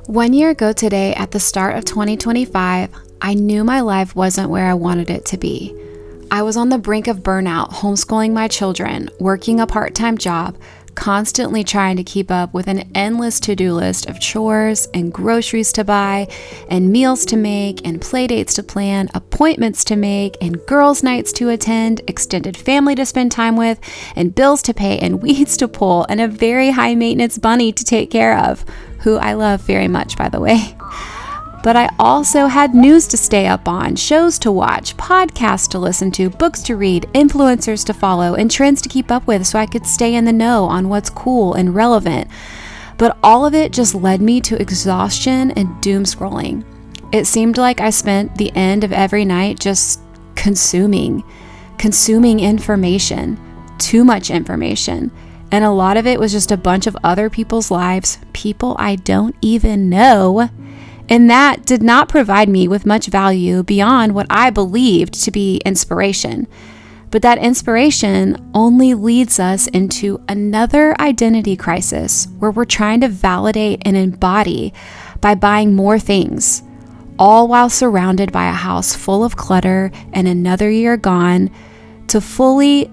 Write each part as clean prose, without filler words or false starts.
1 year ago today, at the start of 2025, I knew my life wasn't where I wanted it to be. I was on the brink of burnout, homeschooling my children, working a part-time job, constantly trying to keep up with an endless to-do list of chores and groceries to buy and meals to make and play dates to plan, appointments to make and girls' nights to attend, extended family to spend time with, and bills to pay and weeds to pull, and a very high-maintenance bunny to take care of, who I love very much, by the way. But I also had news to stay up on, shows to watch, podcasts to listen to, books to read, influencers to follow, and trends to keep up with so I could stay in the know on what's cool and relevant. But all of it just led me to exhaustion and doom scrolling. It seemed like I spent the end of every night just consuming information, too much information. And a lot of it was just a bunch of other people's lives, people I don't even know. And that did not provide me with much value beyond what I believed to be inspiration. But that inspiration only leads us into another identity crisis where we're trying to validate and embody by buying more things, all while surrounded by a house full of clutter and another year gone to fully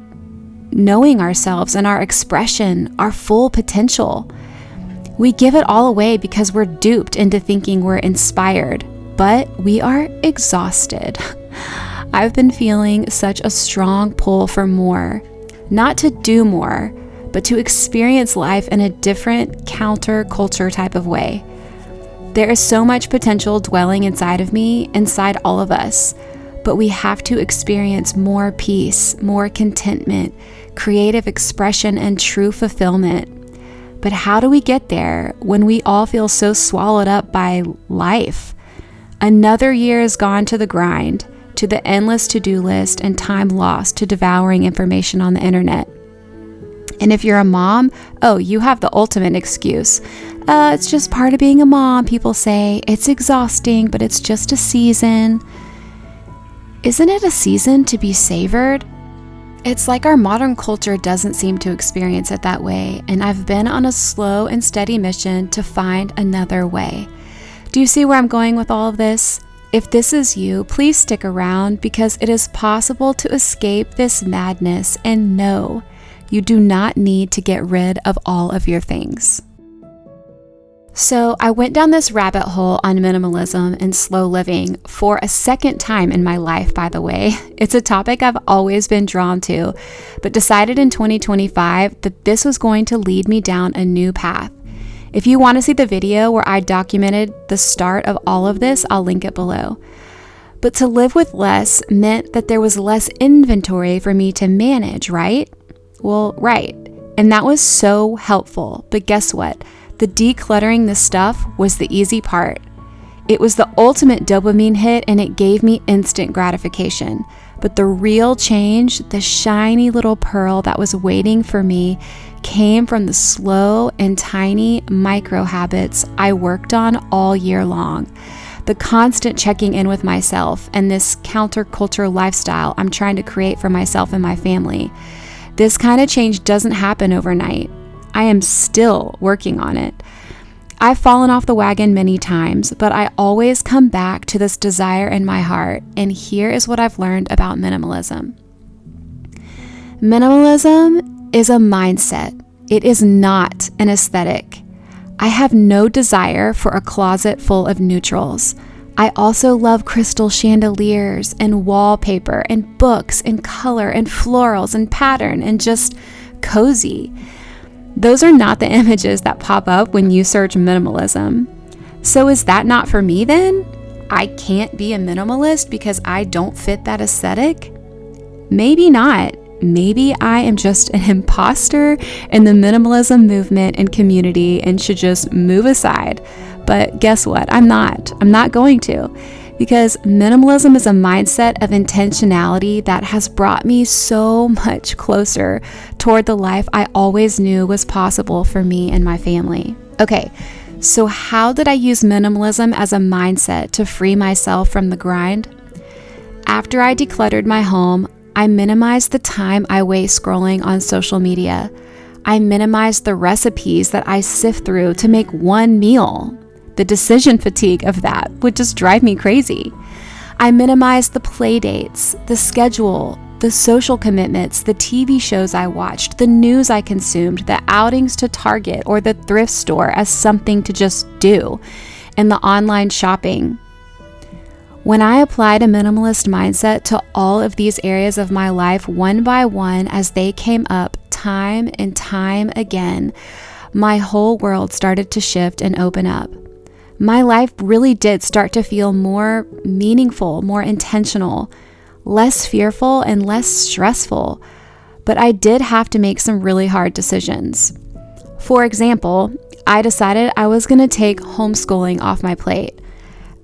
knowing ourselves and our expression, our full potential. We give it all away because we're duped into thinking we're inspired, but we are exhausted. I've been feeling such a strong pull for more, not to do more, but to experience life in a different counterculture type of way. There is so much potential dwelling inside of me, inside all of us, but we have to experience more peace, more contentment, creative expression, and true fulfillment. But how do we get there when we all feel so swallowed up by life? Another year is gone to the grind, to the endless to-do list, and time lost to devouring information on the internet. And if you're a mom, you have the ultimate excuse. It's just part of being a mom, people say. It's exhausting, but it's just a season. Isn't it a season to be savored? It's like our modern culture doesn't seem to experience it that way, and I've been on a slow and steady mission to find another way. Do you see where I'm going with all of this? If this is you, please stick around because it is possible to escape this madness, and no, you do not need to get rid of all of your things. So I went down this rabbit hole on minimalism and slow living for a second time in my life, by the way. It's a topic I've always been drawn to, but decided in 2025 that this was going to lead me down a new path. If you want to see the video where I documented the start of all of this, I'll link it below. But to live with less meant that there was less inventory for me to manage, right? Well, right. And that was so helpful. But guess what? The decluttering this stuff was the easy part. It was the ultimate dopamine hit and it gave me instant gratification. But the real change, the shiny little pearl that was waiting for me, came from the slow and tiny micro habits I worked on all year long. The constant checking in with myself and this counterculture lifestyle I'm trying to create for myself and my family. This kind of change doesn't happen overnight. I am still working on it. I've fallen off the wagon many times, but I always come back to this desire in my heart, and here is what I've learned about minimalism. Minimalism is a mindset. It is not an aesthetic. I have no desire for a closet full of neutrals. I also love crystal chandeliers and wallpaper and books and color and florals and pattern and just cozy. Those are not the images that pop up when you search minimalism. So is that not for me then? I can't be a minimalist because I don't fit that aesthetic? Maybe not. Maybe I am just an imposter in the minimalism movement and community and should just move aside. But guess what? I'm not going to. Because minimalism is a mindset of intentionality that has brought me so much closer toward the life I always knew was possible for me and my family. Okay, so how did I use minimalism as a mindset to free myself from the grind? After I decluttered my home, I minimized the time I waste scrolling on social media. I minimized the recipes that I sift through to make one meal. The decision fatigue of that would just drive me crazy. I minimized the play dates, the schedule, the social commitments, the TV shows I watched, the news I consumed, the outings to Target or the thrift store as something to just do, and the online shopping. When I applied a minimalist mindset to all of these areas of my life one by one as they came up time and time again, my whole world started to shift and open up. My life really did start to feel more meaningful, more intentional, less fearful and less stressful, but I did have to make some really hard decisions. For example, I decided I was going to take homeschooling off my plate.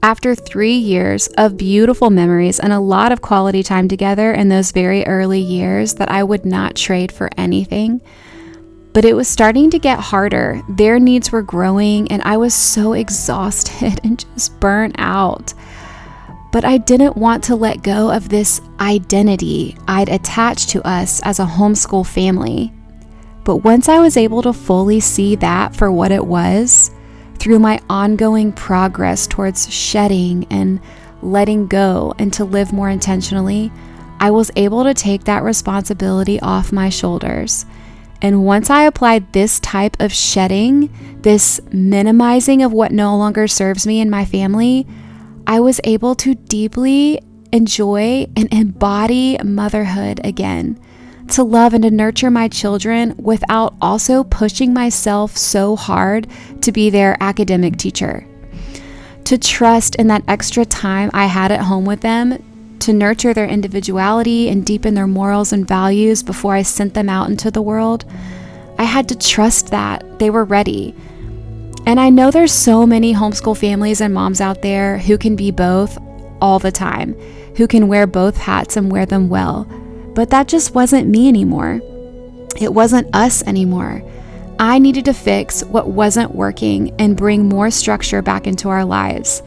After 3 years of beautiful memories and a lot of quality time together in those very early years that I would not trade for anything, but it was starting to get harder. Their needs were growing and I was so exhausted and just burnt out. But I didn't want to let go of this identity I'd attached to us as a homeschool family. But once I was able to fully see that for what it was, through my ongoing progress towards shedding and letting go and to live more intentionally, I was able to take that responsibility off my shoulders. And once I applied this type of shedding, this minimizing of what no longer serves me and my family, I was able to deeply enjoy and embody motherhood again, to love and to nurture my children without also pushing myself so hard to be their academic teacher, to trust in that extra time I had at home with them, to nurture their individuality and deepen their morals and values before I sent them out into the world. I had to trust that they were ready. And I know there's so many homeschool families and moms out there who can be both all the time, who can wear both hats and wear them well. But that just wasn't me anymore. It wasn't us anymore. I needed to fix what wasn't working and bring more structure back into our lives.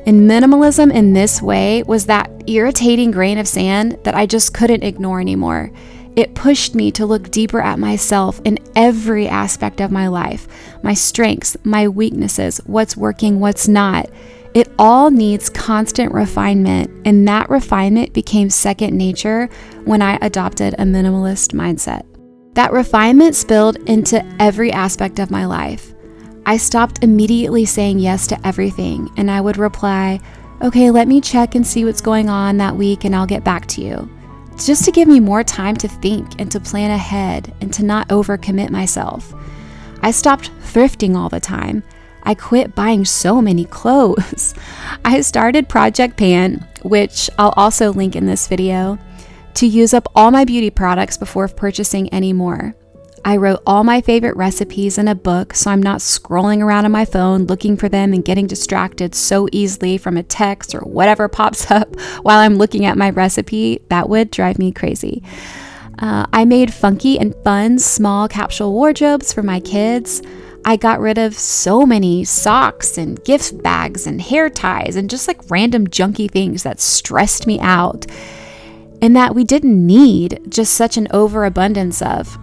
And minimalism in this way was that irritating grain of sand that I just couldn't ignore anymore. It pushed me to look deeper at myself in every aspect of my life, my strengths, my weaknesses, what's working, what's not. It all needs constant refinement, and that refinement became second nature when I adopted a minimalist mindset. That refinement spilled into every aspect of my life. I stopped immediately saying yes to everything, and I would reply, "Okay, let me check and see what's going on that week and I'll get back to you." Just to give me more time to think and to plan ahead and to not overcommit myself. I stopped thrifting all the time. I quit buying so many clothes. I started Project Pan, which I'll also link in this video, to use up all my beauty products before purchasing any more. I wrote all my favorite recipes in a book so I'm not scrolling around on my phone looking for them and getting distracted so easily from a text or whatever pops up while I'm looking at my recipe. That would drive me crazy. I made funky and fun small capsule wardrobes for my kids. I got rid of so many socks and gift bags and hair ties and just like random junky things that stressed me out and that we didn't need just such an overabundance of.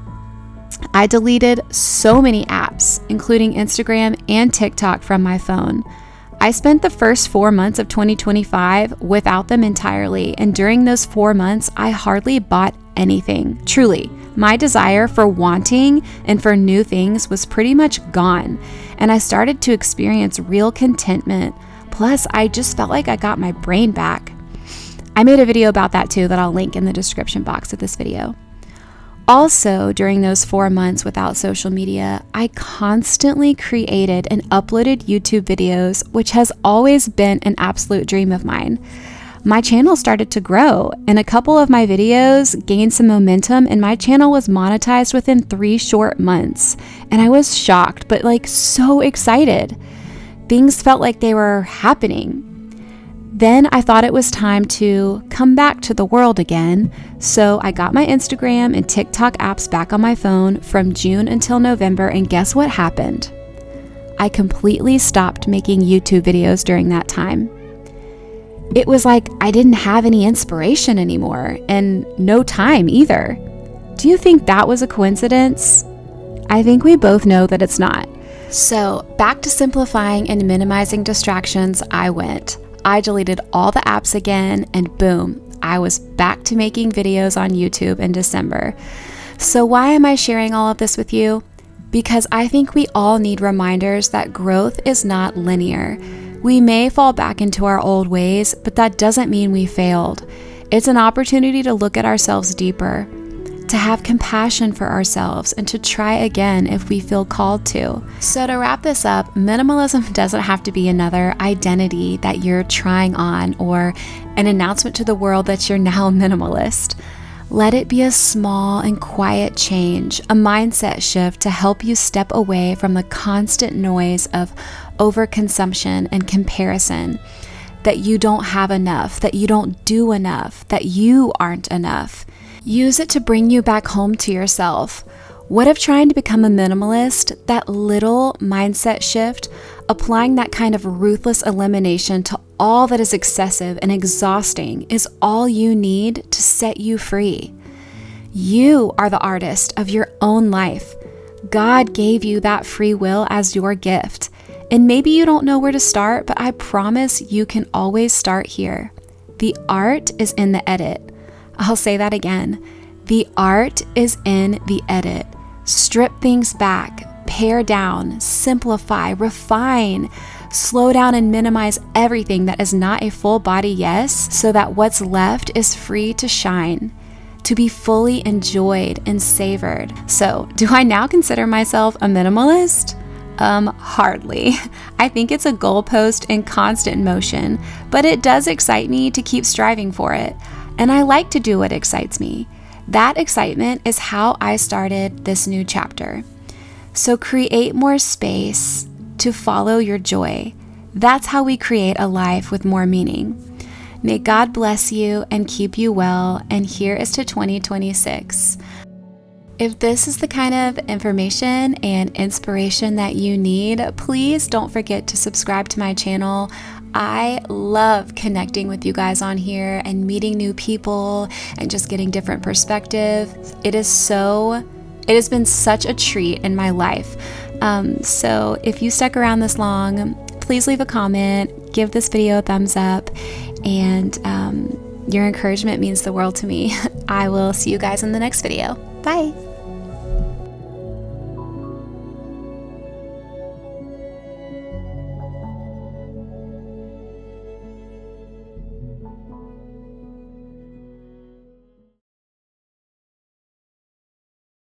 I deleted so many apps, including Instagram and TikTok, from my phone. I spent the first 4 months of 2025 without them entirely, and during those 4 months, I hardly bought anything. Truly, my desire for wanting and for new things was pretty much gone, and I started to experience real contentment. Plus, I just felt like I got my brain back. I made a video about that too that I'll link in the description box of this video. Also, during those 4 months without social media, I constantly created and uploaded YouTube videos, which has always been an absolute dream of mine. My channel started to grow, and a couple of my videos gained some momentum, and my channel was monetized within 3 short months. And I was shocked, but like so excited. Things felt like they were happening. Then I thought it was time to come back to the world again, so I got my Instagram and TikTok apps back on my phone from June until November, and guess what happened? I completely stopped making YouTube videos during that time. It was like I didn't have any inspiration anymore, and no time either. Do you think that was a coincidence? I think we both know that it's not. So back to simplifying and minimizing distractions I went. I deleted all the apps again, and boom, I was back to making videos on YouTube in December. So why am I sharing all of this with you? Because I think we all need reminders that growth is not linear. We may fall back into our old ways, but that doesn't mean we failed. It's an opportunity to look at ourselves deeper, to have compassion for ourselves, and to try again if we feel called to. So to wrap this up, minimalism doesn't have to be another identity that you're trying on or an announcement to the world that you're now a minimalist. Let it be a small and quiet change, a mindset shift to help you step away from the constant noise of overconsumption and comparison, that you don't have enough, that you don't do enough, that you aren't enough. Use it to bring you back home to yourself. What if trying to become a minimalist, that little mindset shift, applying that kind of ruthless elimination to all that is excessive and exhausting, is all you need to set you free? You are the artist of your own life. God gave you that free will as your gift. And maybe you don't know where to start, but I promise you can always start here. The art is in the edit. I'll say that again. The art is in the edit. Strip things back, pare down, simplify, refine, slow down and minimize everything that is not a full body yes, so that what's left is free to shine, to be fully enjoyed and savored. So, do I now consider myself a minimalist? Hardly. I think it's a goalpost in constant motion, but it does excite me to keep striving for it. And I like to do what excites me. That excitement is how I started this new chapter. So create more space to follow your joy. That's how we create a life with more meaning. May God bless you and keep you well. And here is to 2026. If this is the kind of information and inspiration that you need, please don't forget to subscribe to my channel. I love connecting with you guys on here and meeting new people and just getting different perspectives. It has been such a treat in my life. So if you stuck around this long, please leave a comment, give this video a thumbs up, and your encouragement means the world to me. I will see you guys in the next video. Bye.